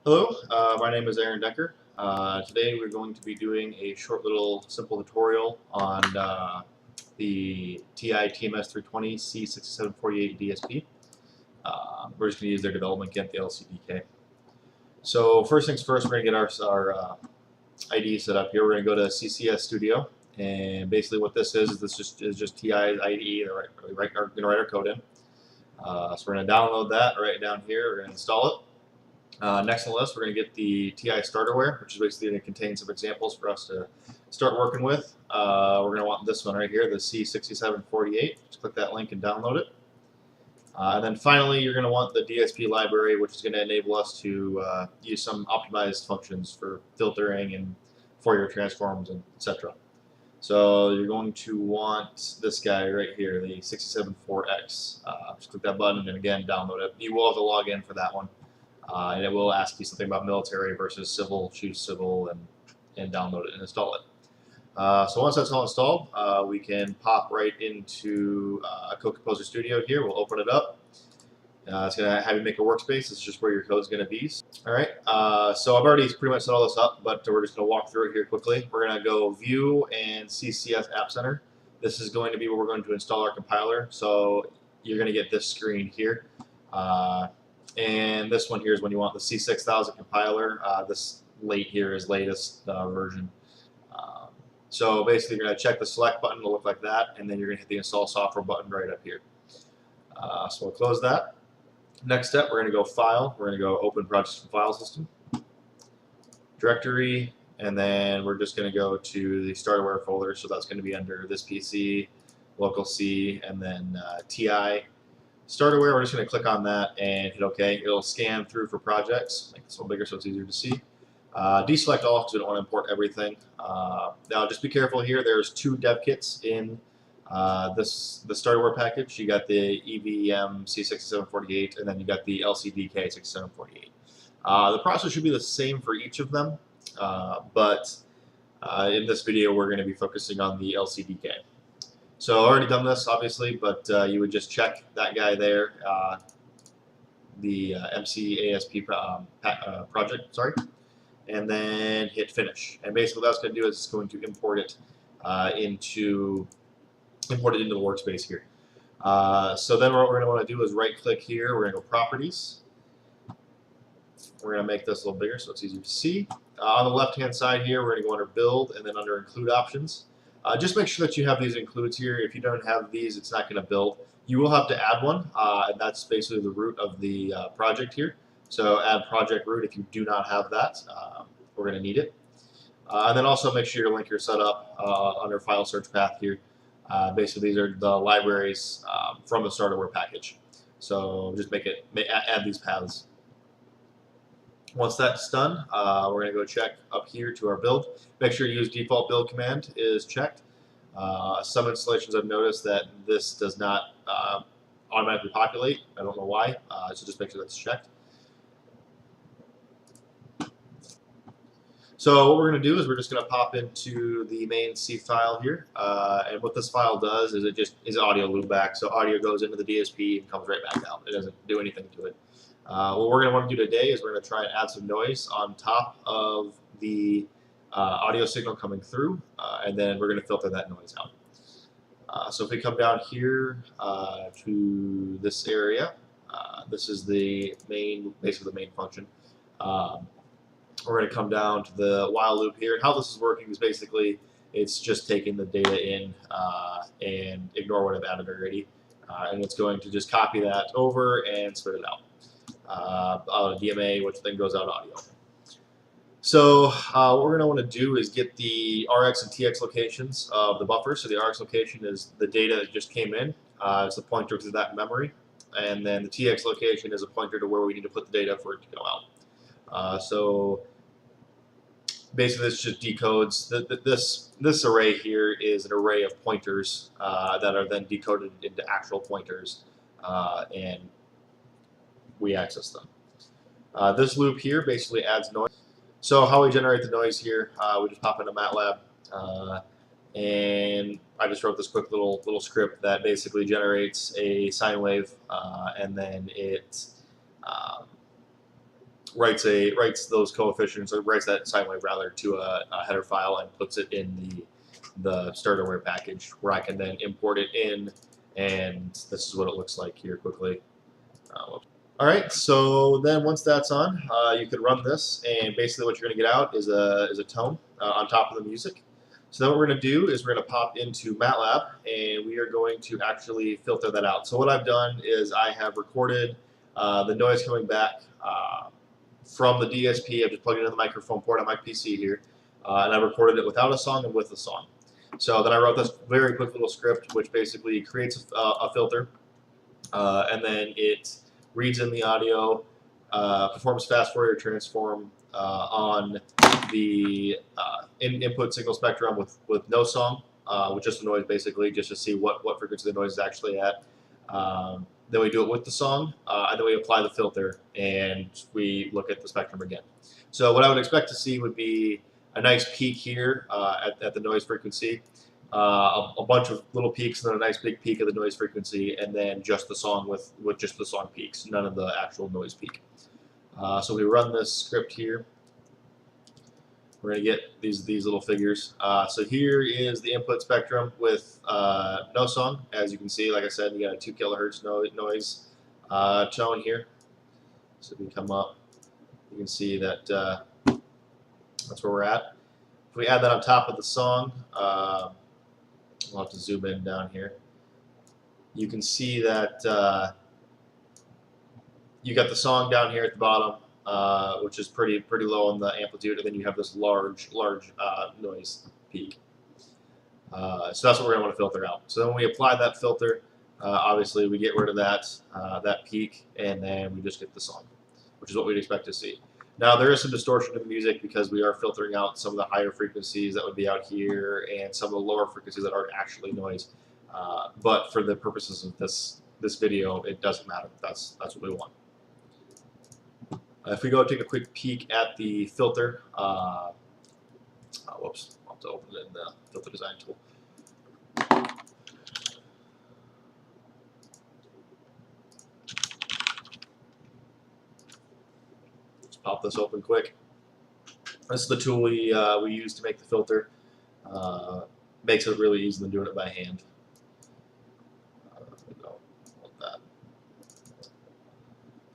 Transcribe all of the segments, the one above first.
Hello, my name is Aaron Decker. Today we're going to be doing a short little simple tutorial on the TI TMS 320 C6748 DSP. We're just going to use their development kit, the LCDK. So first things first, we're going to get our ID set up here. We're going to go to CCS Studio, and basically what this is just TI's IDE. We're going to write our code in. So we're going to download that right down here. We're going to install it. Next on the list, we're going to get the TI starterware, which is basically going to contain some examples for us to start working with. We're going to want this one right here, the C6748. Just click that link and download it. And then finally, you're going to want the DSP library, which is going to enable us to use some optimized functions for filtering and Fourier transforms, and etc. So you're going to want this guy right here, the 674X. Just click that button and again, download it. You will have to log in for that one. And it will ask you something about military versus civil. Choose civil and download it and install it. So once that's all installed, we can pop right into Code Composer Studio here. We'll open it up. It's going to have you make a workspace. This is just where your code is going to be. All right. So I've already pretty much set all this up, but we're just going to walk through it here quickly. We're going to go View and CCS App Center. This is going to be where we're going to install our compiler. So you're going to get this screen here. And this one here is when you want the C6000 compiler. This late here is latest version. So basically, you're going to check the select button to look like that, and then you're going to hit the install software button right up here. So we'll close that. Next step, we're going to go File. We're going to go Open Projects from File System, Directory, and then we're just going to go to the starterware folder. So that's going to be under this PC, local C, and then TI. Starterware, we're just going to click on that and hit OK. It'll scan through for projects. Make this a little bigger so it's easier to see. Deselect all because we don't want to import everything. Now, just be careful here. There's two dev kits in the starterware package. You got the EVM C6748, and then you got the LCDK 6748. The process should be the same for each of them, but in this video, we're going to be focusing on the LCDK. So I've already done this, obviously, but you would just check that guy there, the MCASP project, sorry, and then hit Finish. And basically what that's going to do is it's going to import it into the workspace here. So then what we're going to want to do is right-click here. We're going to go Properties. We're going to make this a little bigger so it's easier to see. On the left-hand side here, we're going to go under Build and then under Include Options. Just make sure that you have these includes here. If you don't have these, it's not going to build. You will have to add one, and that's basically the root of the project here. So add project root if you do not have that. We're going to need it. And then also make sure your linker is set up under file search path here. Basically, these are the libraries from the starterware package. So just add these paths. Once that's done, we're going to go check up here to our build. Make sure use default build command is checked. Some installations I've noticed that this does not automatically populate. I don't know why, so just make sure that's checked. So what we're going to do is we're just going to pop into the main C file here, and what this file does is it just is audio loopback. So audio goes into the DSP and comes right back out. It doesn't do anything to it. What we're going to want to do today is we're going to try and add some noise on top of the audio signal coming through, and then we're going to filter that noise out. So if we come down here to this area, this is the main, basically the main function. We're going to come down to the while loop here. And how this is working is basically it's just taking the data in and ignore what I've added already. And it's going to just copy that over and spit it out. Out of DMA, which then goes out audio. So what we're going to want to do is get the RX and TX locations of the buffer. So the RX location is the data that just came in. It's the pointer to that memory. And then the TX location is a pointer to where we need to put the data for it to go out. So basically this just decodes. This array here is an array of pointers that are then decoded into actual pointers. And we access them. This loop here basically adds noise. So how we generate the noise here, we just pop into MATLAB, and I just wrote this quick little script that basically generates a sine wave, and then it writes those coefficients, or writes that sine wave rather, to a header file and puts it in the starterware package, where I can then import it in, and this is what it looks like here quickly. All right, so then once that's on, you can run this, and basically what you're going to get out is a tone on top of the music. So then what we're going to do is we're going to pop into MATLAB, and we are going to actually filter that out. So what I've done is I have recorded the noise coming back from the DSP. I've just plugged it in the microphone port on my PC here, and I recorded it without a song and with a song. So then I wrote this very quick little script, which basically creates a filter, and then it reads in the audio, performs fast Fourier transform on the input signal spectrum with no song, with just the noise basically, just to see what frequency the noise is actually at. Then we do it with the song, and then we apply the filter, and we look at the spectrum again. So what I would expect to see would be a nice peak here at the noise frequency, a bunch of little peaks, and then a nice big peak of the noise frequency, and then just the song with just the song peaks, none of the actual noise peak. So we run this script here. We're going to get these little figures. So here is the input spectrum with no song. As you can see, like I said, you got a 2 kilohertz noise tone here. So if we come up, you can see that that's where we're at. If we add that on top of the song, we'll have to zoom in down here. You can see that you got the song down here at the bottom, which is pretty low on the amplitude, and then you have this large noise peak. So that's what we're going to want to filter out. So then when we apply that filter, obviously we get rid of that peak, and then we just get the song, which is what we'd expect to see. Now there is some distortion in the music because we are filtering out some of the higher frequencies that would be out here and some of the lower frequencies that aren't actually noise. But for the purposes of this video, it doesn't matter. That's what we want. If we go take a quick peek at the filter, whoops, I'll have to open it in the filter design tool. Just pop this open quick. This is the tool we use to make the filter. Makes it really easy than doing it by hand.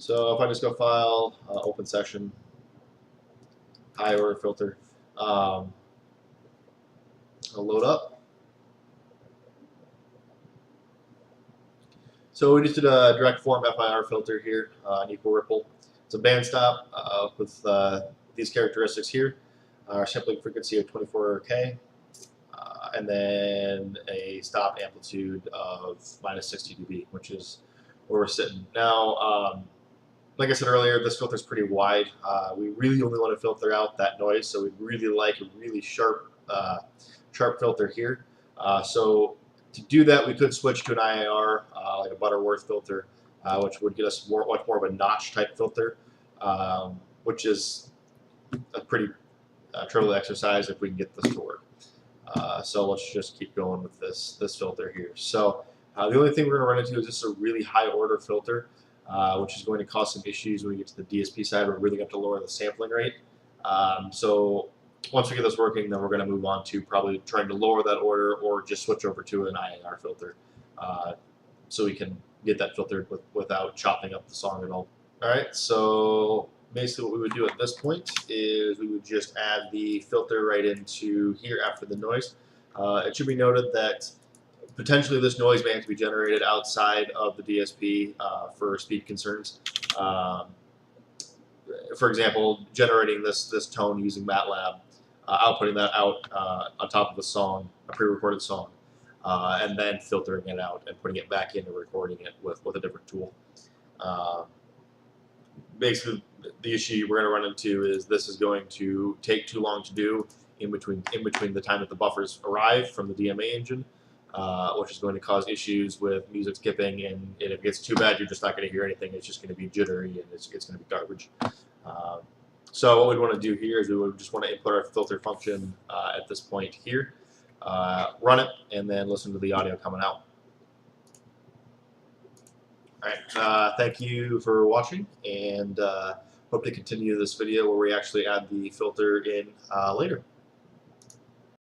So if I just go File, Open Session, High Order Filter, it'll load up. So we just did a direct form FIR filter here, an equal ripple. It's a band stop with these characteristics here, our sampling frequency of 24K, and then a stop amplitude of -60 dB, which is where we're sitting. Now, like I said earlier, this filter is pretty wide. We really only want to filter out that noise, so we'd really like a really sharp filter here. So to do that, we could switch to an IIR, like a Butterworth filter, which would get us much more of a notch type filter, which is a pretty trivial exercise if we can get this to work. So let's just keep going with this filter here. So the only thing we're going to run into is just a really high order filter, which is going to cause some issues when we get to the DSP side. We're really going to have to lower the sampling rate. So once we get this working, then we're going to move on to probably trying to lower that order or just switch over to an IIR filter, so we can get that filtered without chopping up the song at all. All right, so basically what we would do at this point is we would just add the filter right into here after the noise. It should be noted that potentially this noise may have to be generated outside of the DSP for speed concerns. For example, generating this tone using MATLAB, outputting that out on top of a song, a pre-recorded song, and then filtering it out and putting it back in and recording it with a different tool. Basically, the issue we're going to run into is this is going to take too long to do in between the time that the buffers arrive from the DMA engine, which is going to cause issues with music skipping, and if it gets too bad, you're just not going to hear anything. It's just going to be jittery, and it's going to be garbage. So what we want to do here is we would just want to input our filter function at this point here, run it, and then listen to the audio coming out. All right, thank you for watching, and hope to continue this video where we actually add the filter in later.